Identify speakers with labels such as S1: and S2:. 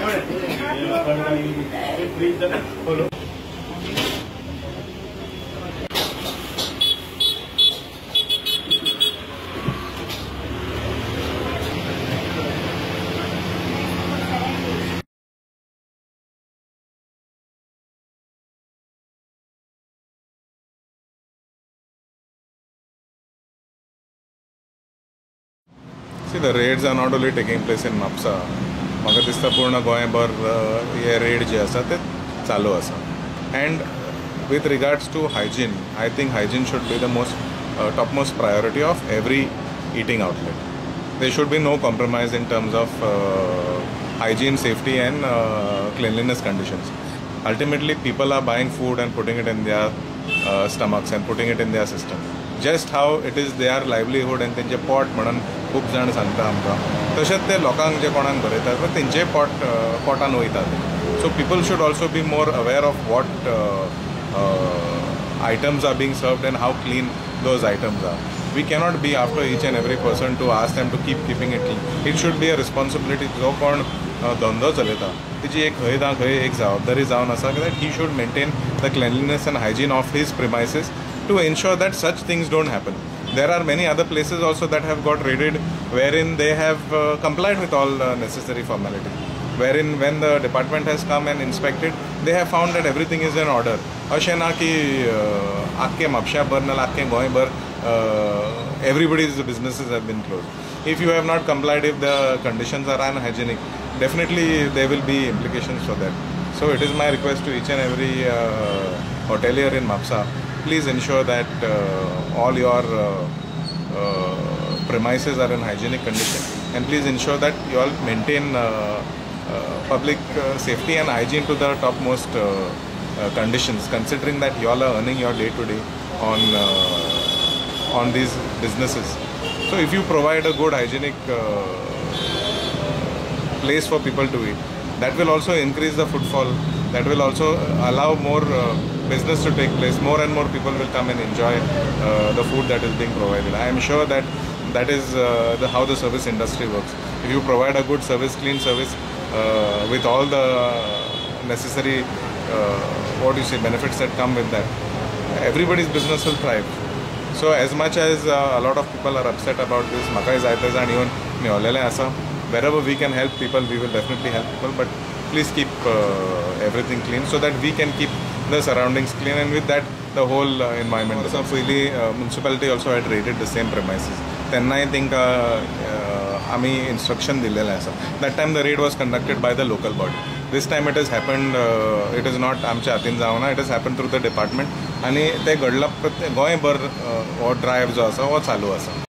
S1: See, the raids are not only taking place in Mapsa. म्हाका दिसता पूर्ण गोंयभर हे रेड जे आसा ते चालू आसा. And with regards to hygiene, I think hygiene should be the topmost priority of every eating outlet. There should be no compromise in terms of hygiene, safety and cleanliness conditions. Ultimately, people are buying food and putting it in their stomachs and putting it in their system. Just how it is their livelihood and तेंचे pot म्हणून खूब जाण सांगता आमकां, तशेंच ते लोकांक जे कोणाक भरयतात पण तेंचे पोटान वयतात. So people should also be more aware of what items are being served and how clean those items are. We cannot be after each and every person to ask them to keeping it clean. It should be a responsibility. जो कोण धंदो चलयता तेजी एक खंय ना खंय एक जबाबदारी जावन आसा that he should maintain the cleanliness and hygiene of his premises to ensure that such things don't happen. There are many other places also that have got raided wherein they have complied with all necessary formalities. Wherein when the department has come and inspected, they have found that everything is in order. अशें ना की आख्खे म्हापशा भर ना आख्खे गोंय भर everybody's businesses have been closed. If you have not complied, if the conditions are unhygienic, definitely there will be implications for that. So it is my request to each and every hotelier in Mapsa, please ensure that all your premises are in hygienic condition, and please ensure that you all maintain public safety and hygiene to the topmost conditions, considering that you all are earning your day-to-day on these businesses. So if you provide a good hygienic place for people to eat, that will also increase the footfall, that will also allow more business to take place. More and more people will come and enjoy the food that is being provided. I am sure that that is how the service industry works. If you provide a good service, clean service with all the necessary benefits that come with that, everybody's business will thrive. So as much as a lot of people are upset about this, Makai Zaitas and even Meolele Asa, wherever we can help people, we will definitely help people. But please keep everything clean so that we can keep the surroundings clean, and with that the whole environment. Also, Philly municipality also had raided the same premises. Then I think आमी instruction दिलेला आसा. That time the raid was conducted by the local body. This time it has happened, it is not आमच्या हातीन जावना, it has happened through the department, आणि ते घडला गोंयभर हो ड्रायव्ह जो आसा हो चालू आसा.